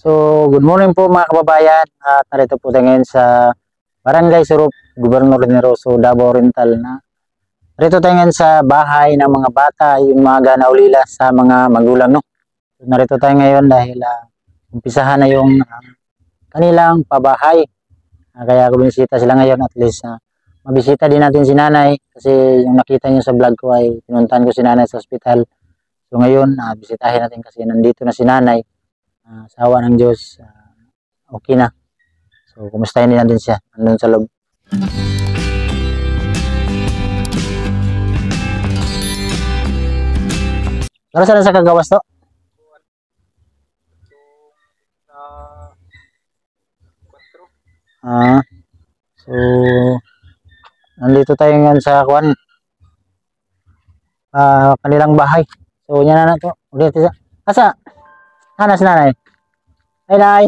So, good morning po mga kababayan. At narito po tayo ngayon sa Barangay Surup, Gobernador Generoso, Davao Oriental na. Narito tayo ngayon sa bahay ng mga bata, yung mga naulila sa mga magulang. No? So, narito tayo ngayon dahil umpisahan na yung kanilang pabahay. Kaya bumisita sila ngayon at least mabisita din natin si nanay kasi yung nakita niyo sa vlog ko ay pinuntahan ko si nanay sa ospital. So ngayon, bisitahin natin kasi nandito na si nanay. Sa awa ng Diyos, okay na. So, kumustahin din natin siya nandun sa loob. Pero saan sa kagawas to? So, nandito tayo ngayon sa kanilang bahay. So, yan na to. Ulit isa. Asa? Nasa si nanay? Ay, nay.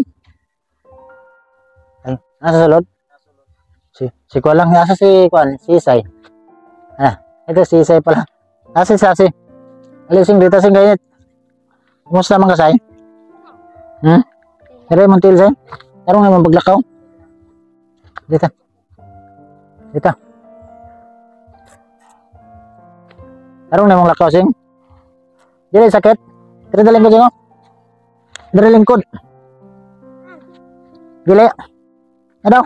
Ay, nasa sulod? Si Kuan lang. Nasa si Kuan? Si Isay. Ito si Isay pala. Nasa si Sasi. Alising dito sing gayet. Kumusta man kasay? Pero mong til say? Tarong naman paglakaw. Dito. Dito. Tarong naman lakaw sing. Dili sakit. Pero daling ko dito. Dari lingkod. Dili. Ano?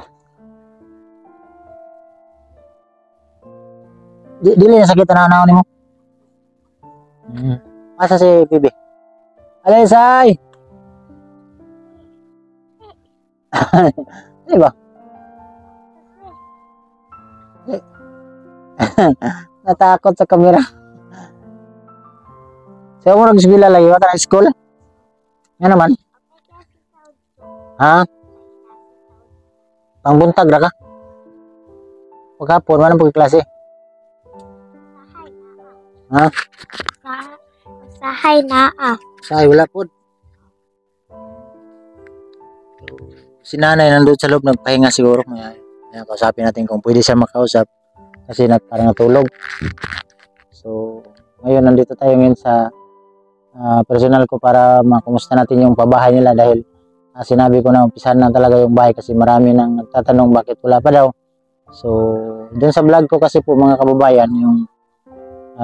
Dili na sakit na naon nimo. Asa si Bibi? Alisay. Di ba? Natakot sa kamera. So, mo nag-eskwela lagi wala na school? Yan naman. Pangbuntag ra ka? Pagkapon, wala pag klase. Sahay na Sahay, wala po. Si nanay nandun sa loob, nagpahinga siguro. Kaya kausapin natin kung pwede siya makausap. Kasi parang natulog. So, ngayon nandito tayo ngayon sa personal ko para makumusta natin yung pabahay nila dahil sinabi ko na umpisahan na talaga yung bahay kasi marami nang nagtatanong bakit wala pa daw. So, dun sa vlog ko kasi po mga kababayan, yung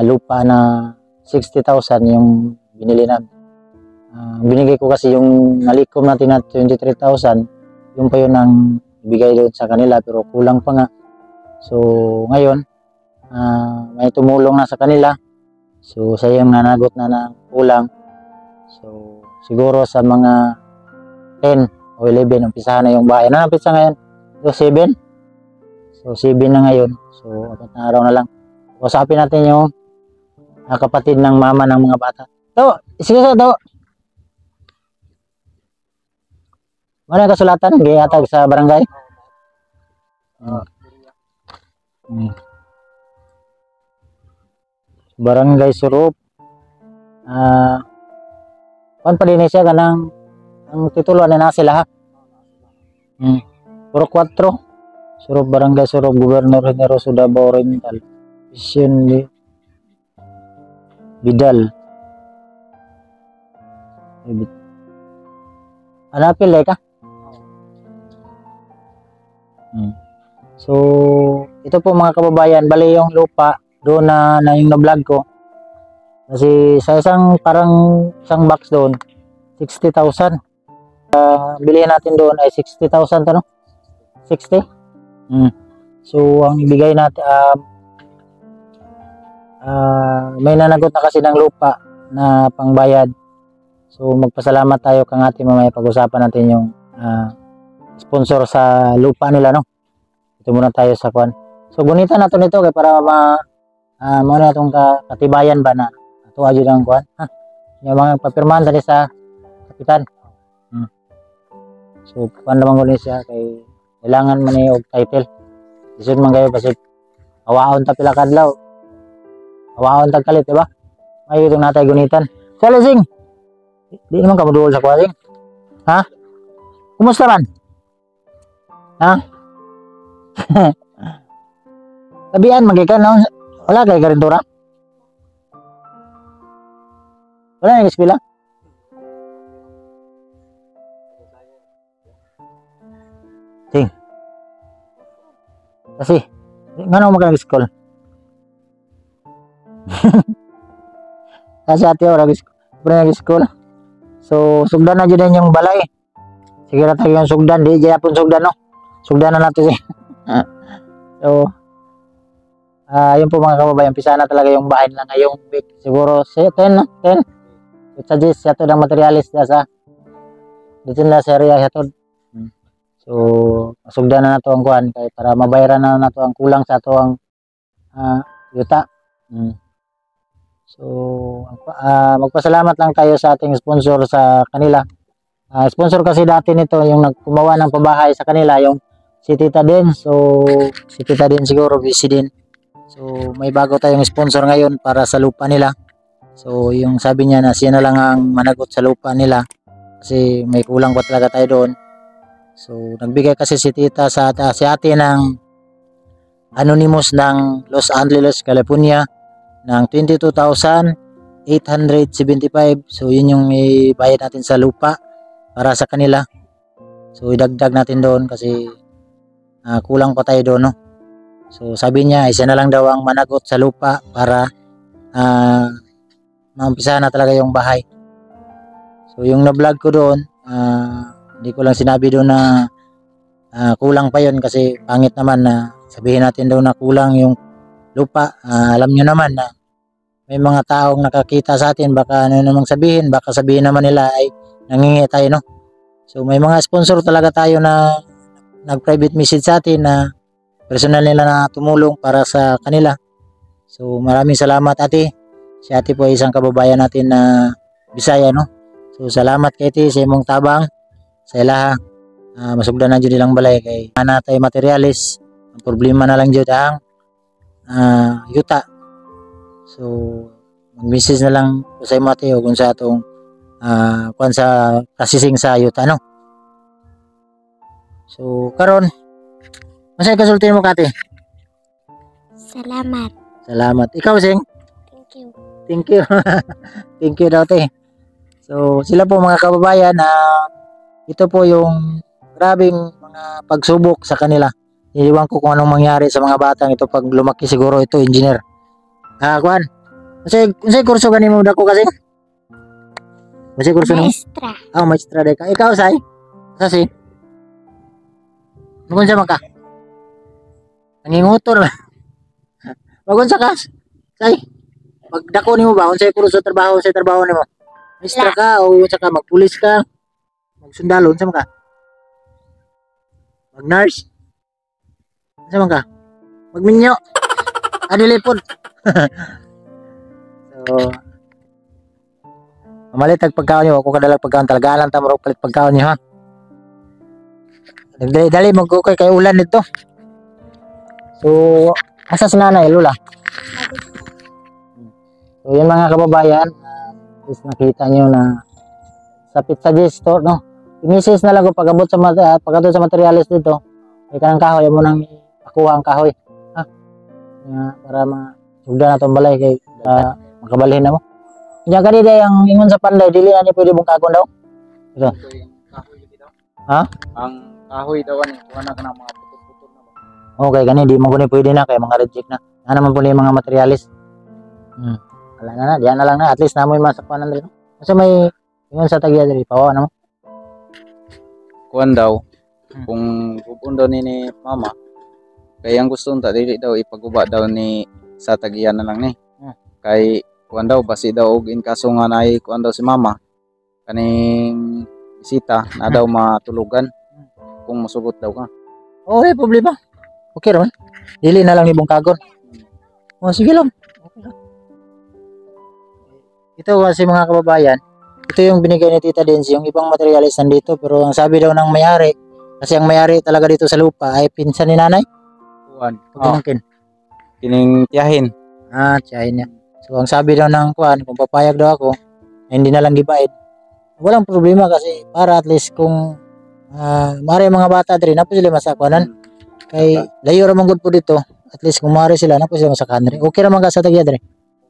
lupa na 60,000 yung binili namin. Binigay ko kasi yung nalikom natin na 23,000, yung pa yun ang ibigay doon sa kanila pero kulang pa nga. So, ngayon, may tumulong na sa kanila. So, sa yung nanagot na ng kulang. So, siguro sa mga 10 o 11, umpisahan na yung bahay. Ano nampisa ngayon? So, 7? So, 7 na ngayon. So, 4 na araw na lang. Usapin natin yung kapatid ng mama ng mga bata. Ito, sige sa ito. Ano yung kasulatan? Gayatag sa barangay? Barangay Surup. Kuan pa din siya kanang ang titulo na sila ha. Puro 4. Surup, Barangay Surup, Gobernador Generoso, Davao Oriental. Vision Bidal. Hanapin ka? So, ito po mga kababayan, bali yung lupa doon na yung na-vlog ko. Kasi sa isang box doon, 60,000. Bilihan natin doon ay 60,000 to, no? 60? So, ang ibigay natin, may nanagot na kasi ng lupa na pangbayad. So, magpasalamat tayo kang ating mamaya pag-usapan natin yung sponsor sa lupa nila, no? Ito muna tayo sa kwan. So, gunitan natin ito kaya para muna itong katibayan ba na ito adyo ng kwan. Yung mga papirmahan tadi sa kapitan. So, kwan naman ko siya kay kailangan man yung title. Isod man kayo kasi awaon ta pila kadlaw. Awaon tag kalit, diba? May itong natay gunitan. So, Alising, di naman ka maduol sa kwasing. Kumusta man? Tabian, magikan, no? Wala kay karintura? Wala yung eskwela? Ting. Kasi, ngano mo ka nag-school? Kasi ate ora nag-school. So, sugdan na dyan yung balay. Sige na tayo yung sugdan. Di, dyan pun sugdan, no? Sugdan na natin siya. So, yun po mga kababayan, pisa na talaga yung bahay na ngayong week. Siguro 10, no? 10. Suggest siya to ng materialis niya sa dito na sa area siya to. So, masugdan na nato ang kuan kay para mabayaran na nato ang kulang sa ato ang yuta. So, magpasalamat lang tayo sa ating sponsor sa kanila. Sponsor kasi dati nito yung nagkumawa ng pabahay sa kanila, yung si Tita din. So, si Tita din siguro busy din. So, may bago tayong sponsor ngayon para sa lupa nila. So, yung sabi niya na siya na lang ang managot sa lupa nila kasi may kulang pa talaga tayo doon. So, nagbigay kasi si Tita si ate ng anonymous ng Los Angeles, California ng 22,875. So, yun yung ibayad natin sa lupa para sa kanila. So, idagdag natin doon kasi kulang pa tayo doon, no? So, sabi niya, isa na lang daw ang managot sa lupa para maumpisa na talaga yung bahay. So, yung na-vlog ko doon, hindi ko lang sinabi doon na kulang pa yon kasi pangit naman na sabihin natin daw na kulang yung lupa. Alam nyo naman na may mga taong nakakita sa atin, baka ano namang sabihin, baka sabihin naman nila ay nangingi tayo, no? So, may mga sponsor talaga tayo na nag-private message sa atin na personal nila na tumulong para sa kanila. So, maraming salamat ate. Si ate po ay isang kababayan natin na Bisaya, no? So, salamat kay ate sa imong tabang sa ilaha. Masugdan na dyan nilang balay kay ana tayo materialis. Ang problema na lang dyan ang yuta. So, mag-message na lang sa imo ate o kung sa atong kung sa processing sa yuta, no? So, karon masay kasulti mo kate? Salamat. Salamat. Ikaw, Sing? Thank you. Thank you. Thank you daw, te. So, sila po mga kababayan ito po yung grabing mga pagsubok sa kanila. Iniwan ko kung anong mangyari sa mga batang ito pag lumaki siguro ito, engineer. Kuan. Kasi kurso ganin mo dako kasi? Kasi kurso nimo? Maestra. Maestra day ka. Ikaw, Say? Kasi? Nukon siya ka? Nangingutor. Wagon sa kas. Say, pagdako nimo ba unsay kurso trabaho nimo? Maestra ka o unsa ka magpulis ka? Magsundalo unsa man ka? Mag-nurse? Unsa man ka? Magminyo? Lipod. So, mamalit ang pagkaon niyo, ako kadalag pagkaon talaga lang ta mo palit pagkaon niyo, ha. Dali magkukay kay ulan nito. So, asa si nanay, Lula? So, yun mga kababayan, is nakita nyo na sa Pizza J store, no? Imisis na lang ko pag-abot sa materialis dito. May kanang kahoy, mo nang pakuha ang kahoy. Ha? Para masugdan na itong balay kay makabalhin na mo. Diyan kanina yung ingon sa panday, dili na niya pwede mong kagon daw? Ito. Ha? Ang kahoy daw ni kuha na kanang mga putol-putol na ba. Okay, gani di mo kuno pwede na kay mga reject na. Ano man po yung mga materialis. Wala na, diyan na lang na at least namoy masakpan na dito. Kasi may ingon sa tagya diri pawa na mo. Kuan daw kung gubon daw ni mama kay ang gusto unta dili daw ipaguba daw ni sa tagya na lang ni. Kay kuan daw basi daw og in kaso nga nay kuan daw si mama kaning bisita na daw matulugan kung masugot daw ka. Okay, problema. Okay raman. Dili na lang ibong kagon. Sige lang. Okay lang. Ito kasi mga kababayan, ito yung binigay ni Tita Denzi, yung ibang materialis nandito, pero ang sabi daw ng may-ari, kasi ang may-ari talaga dito sa lupa ay pinsan ni nanay. Kuan. Pagmangkin. Kining tiyahin. Tiyahin niya. So ang sabi daw ng kuan, kung papayag daw ako, hindi na lang gibayad. Walang problema kasi para at least kung mari mga bata diri na po sila masakwanan. Kay layo ra man gud po dito. At least kung mari sila na po sila masakwanan diri. Okay ra man ka sa tagya diri.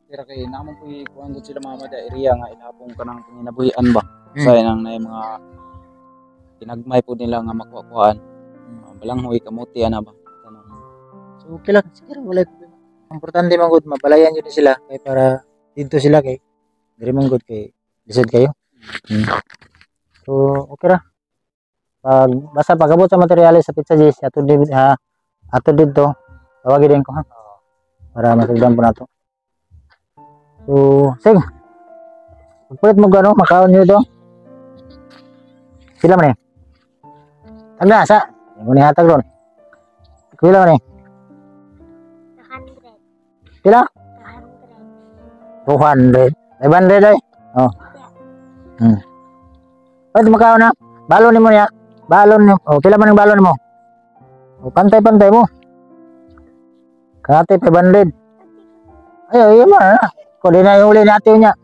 Pero kay naman po kuan gud sila mama da area nga ilabong kanang panginabuhian ba. Sa nang nay mga tinagmay po nila nga makuha-kuhaan. Balanghoy kamuti ana ba. Tanong. So okay lang, sige wala problema. Ang importante man gud mabalayan yun sila kay para dito sila kay diri man gud kay lisod kayo. So okay ra. Pag basta pagabot sa materyales sa Pizza G's ato dito tawagin din ko ha para masugdan po nato. So sige. Pagpulit mo gano makaon niyo to. Pila man eh? Tagna sa. Mo ni hatag ron. Pila man eh? 100. Pila? 100. 200. 500 ay. Oh. Pwede makaon na. Balon ni mo niya. Balon ni. Oh, pila man ang balon mo? Oh, pantay-pantay mo. Kate 500. Ayo, iya mo na. Ko di na yung uli natin niya.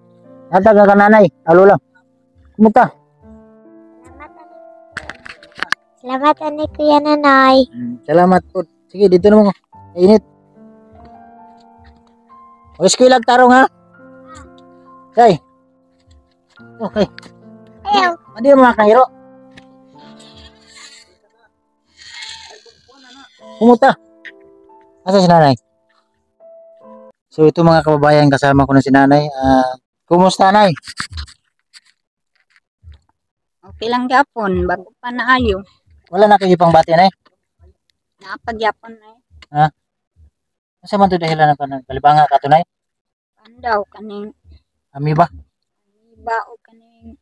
Hatag ka kananay. Alo lang. Kumusta? Salamat ani Kuya Nanay. Salamat po. Sige, dito na mo. Init. Huwag ko ilag tarong ha. Okay. Okay. Ayaw. Hindi mo makahiro. Kumusta? Asa si nanay? So ito mga kababayan, kasama ko na si nanay. Kumusta nay? Okay lang gyapon bago pa naayo. Wala na kayo pang bati nay? Napagyapon na Asa man to dahilan ng kalibanga ka to nay? pandaw kaning Ami ba? iba o kaning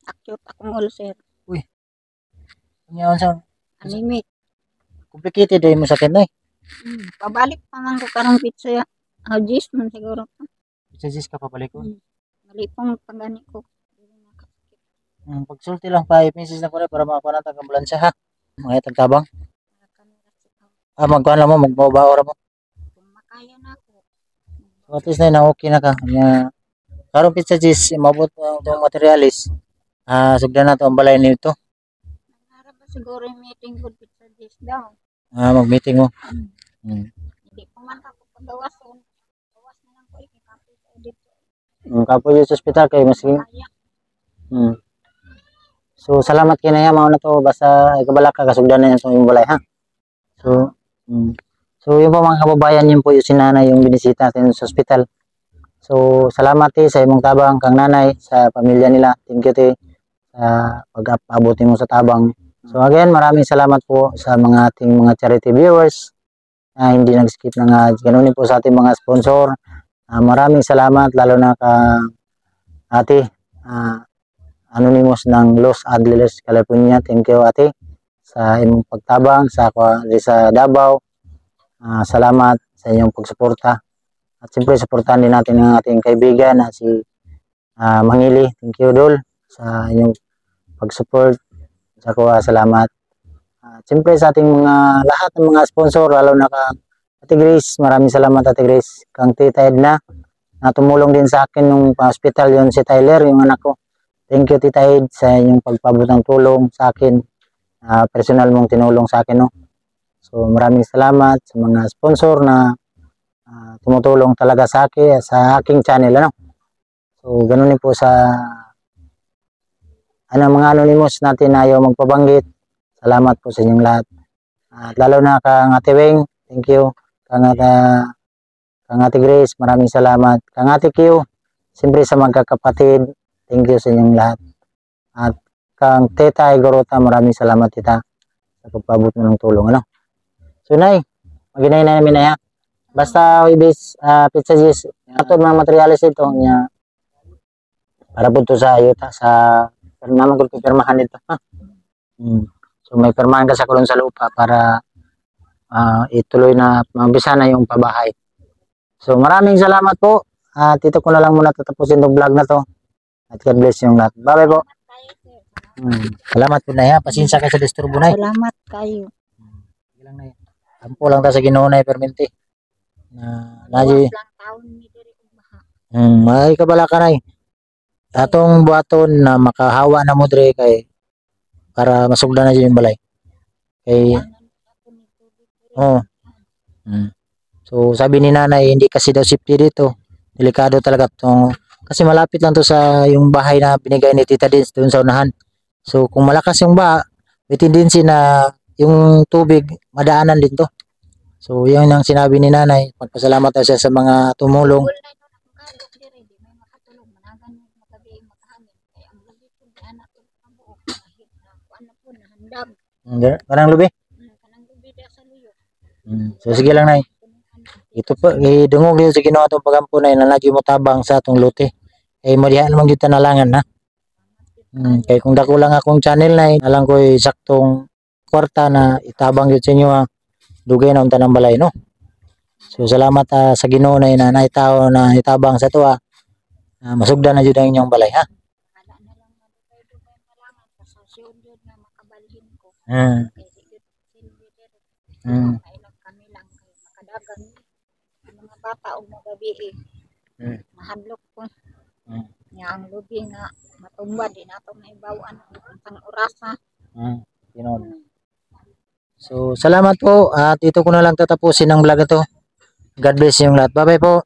akyot akong ulcer. Kanya sa Anemik. complicated day mo sa akin nay. Pabalik pa man ko karong pizza. Hajis man siguro ko. Suggest ka pabalik ko. Mali pong pagani ko. Pagsulti lang 5 minutes na ko na para makakuha natin ang ambulansya ha. Mga tagtabang. Magkuhan lang mo, magbabawa mo. Kung makaya na ako. So at least na okay na ka. Karong Pizza G's, mabot mo itong materialis. Sugdan na ito ang balay nito. Nangarap ba siguro yung meeting ko pizza dish daw. Mag-meeting mo. Hindi pa man ako pagawason. Gawas na lang ko ikikapoy ko dito. Kapoy sa hospital kayo mas Kaya. So salamat kinaya mao na to basta ikabala ka kasugdan na itong balay ha. So yung po mga kababayan yun po yung si nanay yung binisita natin sa hospital. So salamat sa imong tabang kang nanay sa pamilya nila. Thank you sa pag-abot mo sa tabang. So again maraming salamat po sa mga ating mga charity viewers na hindi nag-skip ng ads. Ganun po sa ating mga sponsor. Maraming salamat lalo na ka ate Anonymous ng Los Angeles, California. Thank you ate sa imong pagtabang sa Davao. Salamat sa inyong pagsuporta. At siyempre suportahan din natin ang ating kaibigan na si Mangili. Thank you Dol sa inyong pag-support. Salamat. Siyempre sa ating mga lahat ng mga sponsor lalo na ka Ate Grace, maraming salamat Ate Grace. Kang Tita Edna na tumulong din sa akin nung hospital yon si Tyler, yung anak ko. Thank you Tita Ed sa inyong pagpabot ng tulong sa akin. Personal mong tinulong sa akin. No? So maraming salamat sa mga sponsor na tumutulong talaga sa akin, sa aking channel. Ano? So ganun din po sa mga anonymous natin na ayaw magpabanggit. Salamat po sa inyong lahat. At lalo na kang Ate Weng, thank you. Kang Ate Grace, maraming salamat. Kang Ate Q, siyempre sa magkakapatid, thank you sa inyong lahat. At kang Teta Igorota, maraming salamat tita sa pagpabot mo ng tulong. Ano? So Nay, maginay na namin na ya. Basta ibis Pizza G's, ato mga materialis ito niya para po ito sa ayuta sa naman ko pipirmahan ito. Ha? So may pirmahan ka sa kulon sa lupa para ituloy na mabisa na yung pabahay. So maraming salamat po. Dito ko na lang muna tatapusin itong vlog na to. At God bless yung lahat. Bye bye po. Salamat po na ya. Pasensya ka sa disturbo na. Salamat kayo. Lang na. Ampo lang ta sa Ginoo na perminti. Naji. Lang taon ni diri ug baha. May kabala ka nay. Atong buhaton na makahawa na mo dre kay para masugdan na yung balay. Kay So sabi ni nanay hindi kasi daw safety dito. Delikado talaga to. Kasi malapit lang to sa yung bahay na binigay ni Tita Dins doon sa unahan. So kung malakas yung baha, may tendency na yung tubig madaanan din to. So yun ang sinabi ni nanay, magpasalamat tayo siya sa mga tumulong. Wala na nakagalok dire di may makatulog managan mo magabi makahangin kaya ang gabi ko di anak ko kabuok kahit na kuan na po nahandam Kanang lubi. kanang gabi di sa luyo. So sige lang nay. Ito po, idungog dito sa Ginoo atong pagampo na inalagi mo tabang sa atong lote. Kay madihan mong gyud tanalangan na. Kay kung dako lang akong channel na alang ko saktong kwarta na itabang gyud sa inyo ha. Dugay na unta ng balay no. So salamat sa Ginoo na inanay tao na itabang sa tuwa. Masugdan na jud ang inyong balay ha. Ala na lang madugay-dugay malangan sa siyod jud nga makabalhin ko. Mm. Kay sigit silbi dire. Mm. Kailang kami lang kay makadagan ang mga bata og mga gabi mahadlok ko. Nga ang lubi nga matumba di nato maibawan ang orasa. Ginoo. So salamat po at ito ko na lang tatapusin ang vlog na to. God bless yung lahat. Bye bye po.